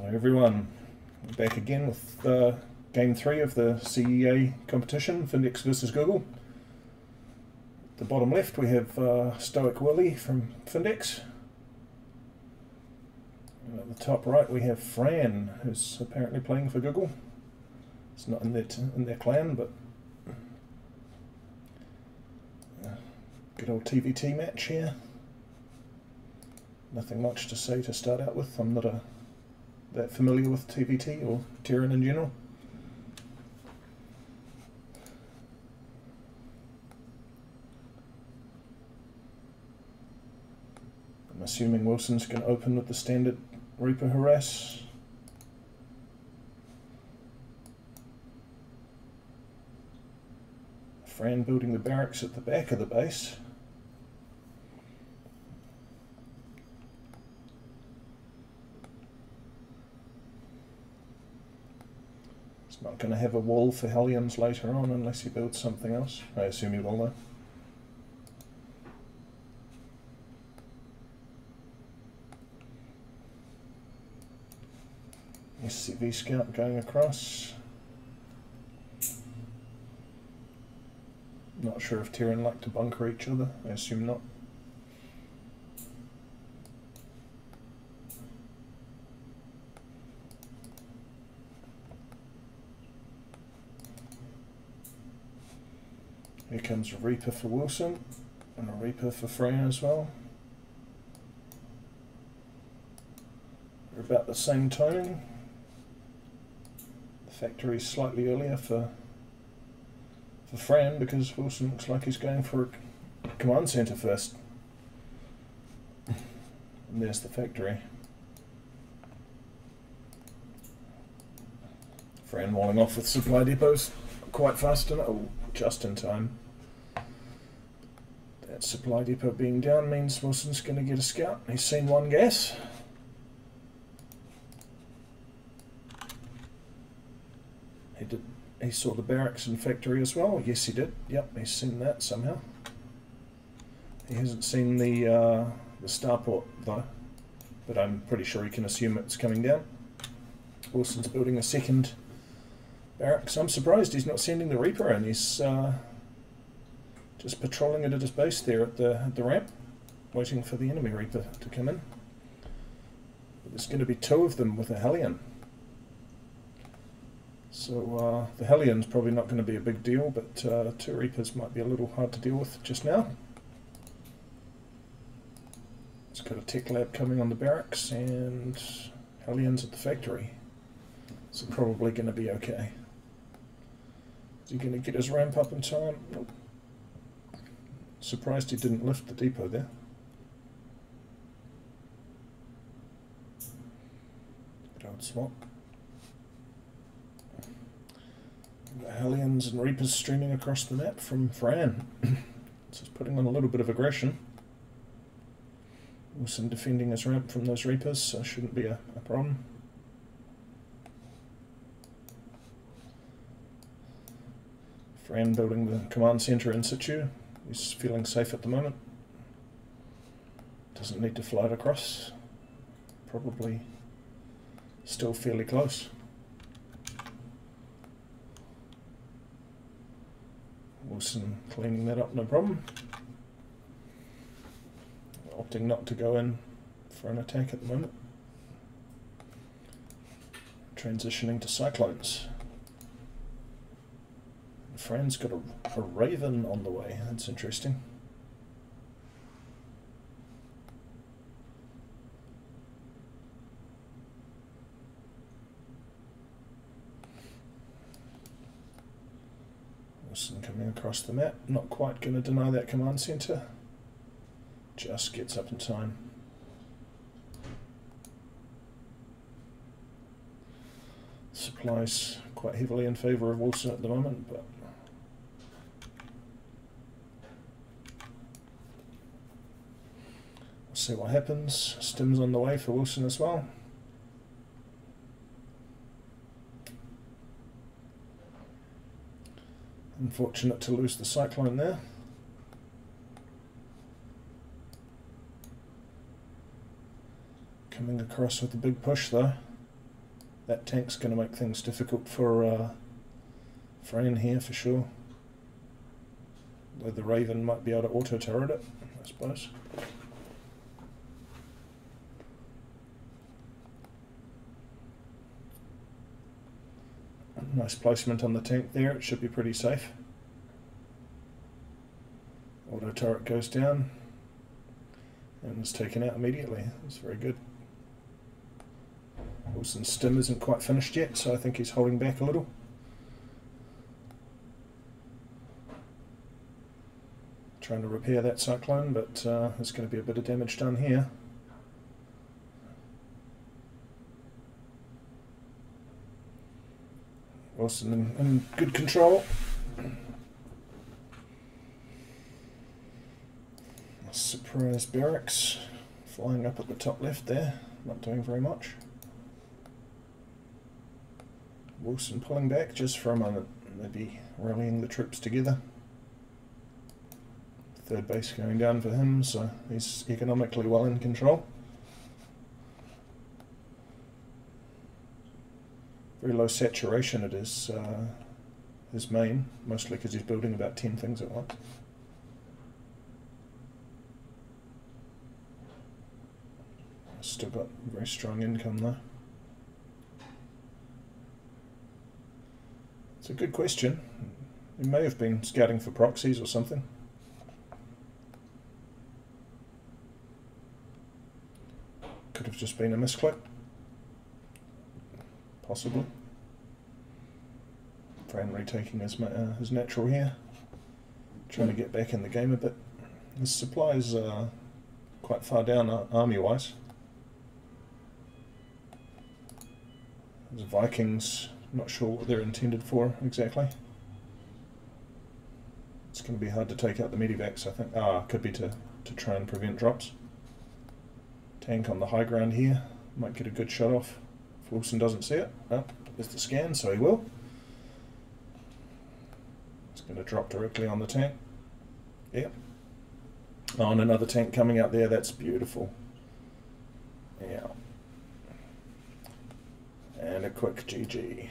Hello everyone, we're back again with Game 3 of the CEA competition, Findex versus Google. At the bottom left we have Stoic Willie from Findex. And at the top right we have Fran, who's apparently playing for Google. It's not in their clan, but good old TVT match here. Nothing much to say to start out with. I'm not that familiar with TVT or Terran in general. I'm assuming Wilson's going to open with the standard Reaper harass. Fran building the barracks at the back of the base. Not going to have a wall for Hellions later on unless he builds something else. I assume he will though. SCV Scout going across. Not sure if Terran like to bunker each other. I assume not. Here comes a Reaper for Wilson, and a Reaper for Freya as well. They're about the same timing. The factory's slightly earlier for Fran because Wilson looks like he's going for a command center first. And there's the factory. Fran walling off with supply depots quite fast and just in time. That supply depot being down means Wilson's going to get a scout. He's seen one gas. He saw the barracks and factory as well. Yes, he did. Yep, he's seen that somehow. He hasn't seen the starport though, but I'm pretty sure he can assume it's coming down. Wilson's building a second barracks. I'm surprised he's not sending the Reaper in. He's just patrolling it at his base there at the ramp, waiting for the enemy Reaper to come in. But there's going to be two of them with a Hellion. So the Hellion's probably not going to be a big deal, but two Reapers might be a little hard to deal with just now. It's got a tech lab coming on the barracks and Hellion's at the factory. So probably going to be okay. Is he going to get his ramp up in time? Nope. Surprised he didn't lift the depot there. Good old swap. Got Hellions and Reapers streaming across the map from Fran. So he's putting on a little bit of aggression. Wilson defending his ramp from those Reapers, so shouldn't be a problem. Fran building the command center in situ. He's feeling safe at the moment. Doesn't need to fly it across. Probably still fairly close. Wilson cleaning that up, no problem. Opting not to go in for an attack at the moment. Transitioning to Cyclones. Fran's got a Raven on the way. That's interesting. Wilson coming across the map. Not quite going to deny that command center. Just gets up in time. Supplies quite heavily in favour of Wilson at the moment, but we'll see what happens. Stim's on the way for Wilson as well. Unfortunate to lose the Cyclone there. Coming across with a big push though. That tank's going to make things difficult for Fran here for sure. Though the Raven might be able to auto-turret it, I suppose. Nice placement on the tank there, it should be pretty safe. Auto-turret goes down and is taken out immediately. That's very good. Wilson's stim isn't quite finished yet, so I think he's holding back a little. Trying to repair that cyclone, but there's going to be a bit of damage done here. Wilson in good control. Surprise barracks flying up at the top left there, not doing very much. Wilson pulling back just for a moment, maybe rallying the troops together. Third base going down for him, so he's economically well in control. Very low saturation it is, his main, mostly because he's building about 10 things at once. Still got very strong income though. It's a good question. He may have been scouting for proxies or something. Could have just been a misclick. Possibly. Fran retaking his natural here. Trying to get back in the game a bit. His supplies are quite far down army-wise. His Vikings, not sure what they're intended for exactly. It's going to be hard to take out the medivacs, I think. Could be to try and prevent drops. Tank on the high ground here. Might get a good shot off if Wilson doesn't see it. There's the scan, so he will. It's going to drop directly on the tank. Yep. And another tank coming out there. That's beautiful. Yeah. And a quick GG.